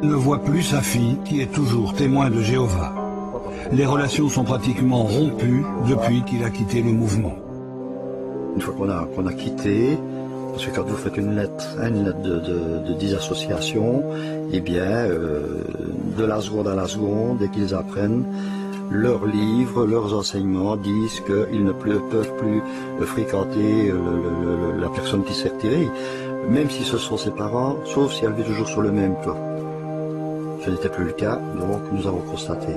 Ne voit plus sa fille, qui est toujours témoin de Jéhovah. Les relations sont pratiquement rompues depuis qu'il a quitté le mouvement. Une fois qu'on a quitté, parce que quand vous faites une lettre de disassociation, eh bien, de la seconde à la seconde, dès qu'ils apprennent, leurs livres, leurs enseignements disent qu'ils ne peuvent plus fréquenter la personne qui s'est retirée, même si ce sont ses parents, sauf si elle vit toujours sur le même toit. Ce n'était plus le cas, donc nous avons constaté.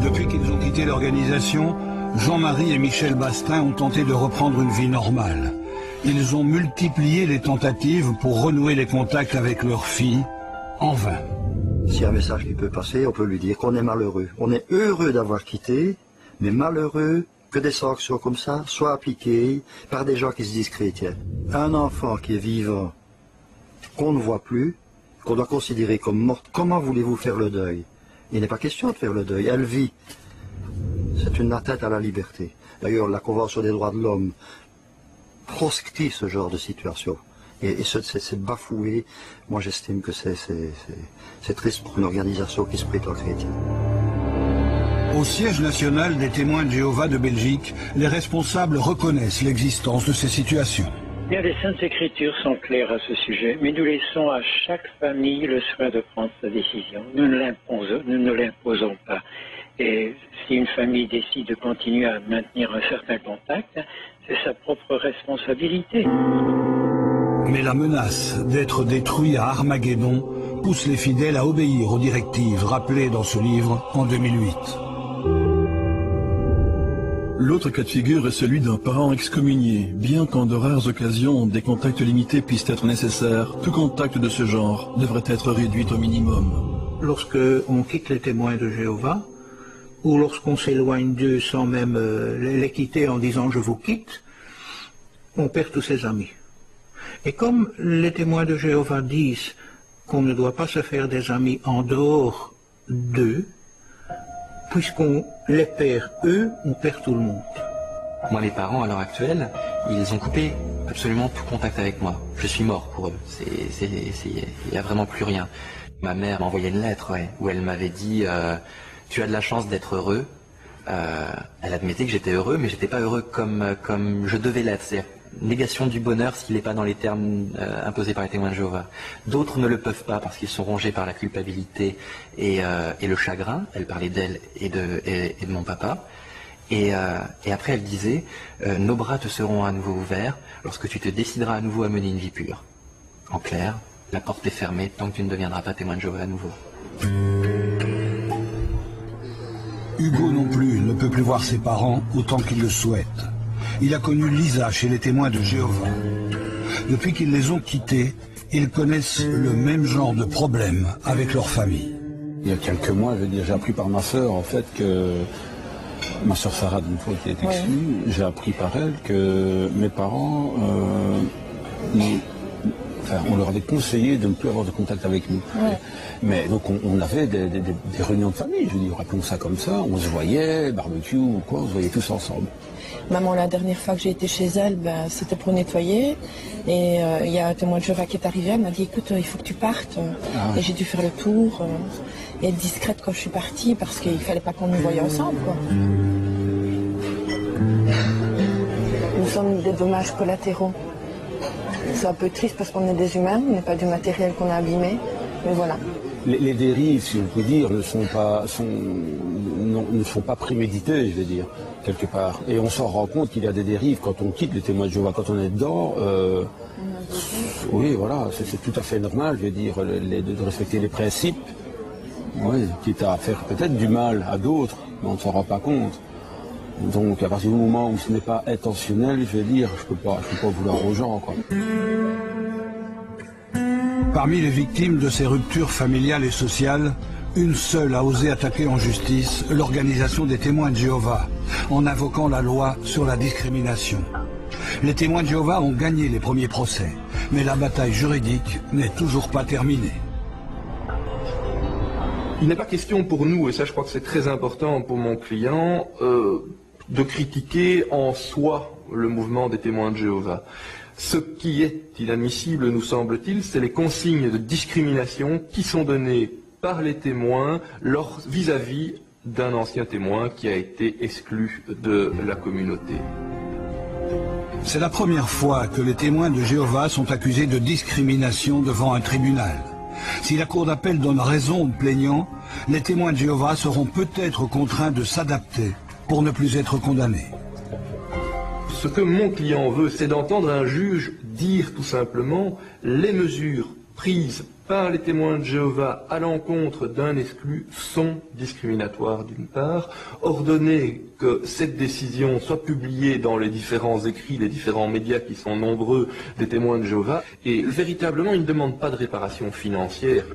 Depuis qu'ils ont quitté l'organisation, Jean-Marie et Michel Bastin ont tenté de reprendre une vie normale. Ils ont multiplié les tentatives pour renouer les contacts avec leur fille, en vain. S'il y a un message qui peut passer, on peut lui dire qu'on est malheureux. On est heureux d'avoir quitté, mais malheureux que des sanctions comme ça soient appliquées par des gens qui se disent chrétiens. Un enfant qui est vivant, qu'on ne voit plus, qu'on doit considérer comme morte, comment voulez-vous faire le deuil? Il n'est pas question de faire le deuil, elle vit. C'est une atteinte à la liberté. D'ailleurs, la Convention des droits de l'homme proscrit ce genre de situation. Et c'est bafoué. Moi, j'estime que c'est triste pour une organisation qui se prétend chrétienne. Au siège national des témoins de Jéhovah de Belgique, les responsables reconnaissent l'existence de ces situations. Bien, les Saintes Écritures sont claires à ce sujet, mais nous laissons à chaque famille le soin de prendre sa décision. Nous ne l'imposons pas. Et si une famille décide de continuer à maintenir un certain contact, c'est sa propre responsabilité. Mais la menace d'être détruit à Armageddon pousse les fidèles à obéir aux directives rappelées dans ce livre en 2008. L'autre cas de figure est celui d'un parent excommunié. Bien qu'en de rares occasions, des contacts limités puissent être nécessaires, tout contact de ce genre devrait être réduit au minimum. Lorsque on quitte les témoins de Jéhovah, ou lorsqu'on s'éloigne d'eux sans même les quitter en disant « je vous quitte », on perd tous ses amis. Et comme les témoins de Jéhovah disent qu'on ne doit pas se faire des amis en dehors d'eux, puisqu'on les perd eux, on perd tout le monde. Moi, mes parents, à l'heure actuelle, ils ont coupé absolument tout contact avec moi. Je suis mort pour eux. Il n'y a vraiment plus rien. Ma mère m'a envoyé une lettre, où elle m'avait dit tu as de la chance d'être heureux. Elle admettait que j'étais heureux, mais j'étais pas heureux comme je devais l'être. C'est-à-dire négation du bonheur s'il n'est pas dans les termes imposés par les témoins de Jéhovah. D'autres ne le peuvent pas parce qu'ils sont rongés par la culpabilité et le chagrin. Elle parlait d'elle et de mon papa. Et après elle disait nos bras te seront à nouveau ouverts lorsque tu te décideras à nouveau à mener une vie pure. En clair, la porte est fermée tant que tu ne deviendras pas témoin de Jéhovah à nouveau. Hugo non plus ne peut plus voir ses parents autant qu'il le souhaite. Il a connu Lisa chez les témoins de Jéhovah. Depuis qu'ils les ont quittés, ils connaissent le même genre de problème avec leur famille. Il y a quelques mois, j'ai appris par ma sœur en fait que ma sœur Sarah, d'une fois qui est exclue, j'ai appris par elle que mes parents, on leur avait conseillé de ne plus avoir de contact avec nous. Ouais. Mais donc on avait des réunions de famille, je veux dire, rappelons ça comme ça, on se voyait, barbecue ou quoi, on se voyait tous ensemble. Maman, la dernière fois que j'ai été chez elle, c'était pour nettoyer. Et il y a un témoin de Jéhovah qui est arrivé, elle m'a dit écoute, il faut que tu partes. Et j'ai dû faire le tour et être discrète quand je suis partie parce qu'il ne fallait pas qu'on nous voyait ensemble, quoi. Nous sommes des dommages collatéraux. C'est un peu triste parce qu'on est des humains, on n'est pas du matériel qu'on a abîmé, mais voilà. Les dérives, si on peut dire, ne sont pas préméditées, je veux dire, quelque part. Et on s'en rend compte qu'il y a des dérives quand on quitte les témoins de Jéhovah, quand on est dedans. Oui, voilà, c'est tout à fait normal, je veux dire, de respecter les principes, quitte à faire peut-être du mal à d'autres, mais on ne s'en rend pas compte. Donc à partir du moment où ce n'est pas intentionnel, je veux dire, je peux pas vouloir aux gens, quoi. Parmi les victimes de ces ruptures familiales et sociales, une seule a osé attaquer en justice l'organisation des témoins de Jéhovah, en invoquant la loi sur la discrimination. Les témoins de Jéhovah ont gagné les premiers procès, mais la bataille juridique n'est toujours pas terminée. Il n'est pas question pour nous, et ça je crois que c'est très important pour mon client, de critiquer en soi le mouvement des témoins de Jéhovah. Ce qui est inadmissible, nous semble-t-il, c'est les consignes de discrimination qui sont données par les témoins vis-à-vis d'un ancien témoin qui a été exclu de la communauté. C'est la première fois que les témoins de Jéhovah sont accusés de discrimination devant un tribunal. Si la cour d'appel donne raison aux plaignants, les témoins de Jéhovah seront peut-être contraints de s'adapter pour ne plus être condamnés. Ce que mon client veut, c'est d'entendre un juge dire tout simplement les mesures prises par les témoins de Jéhovah à l'encontre d'un exclu sont discriminatoires d'une part, ordonner que cette décision soit publiée dans les différents écrits, les différents médias qui sont nombreux des témoins de Jéhovah, et véritablement il ne demande pas de réparation financière.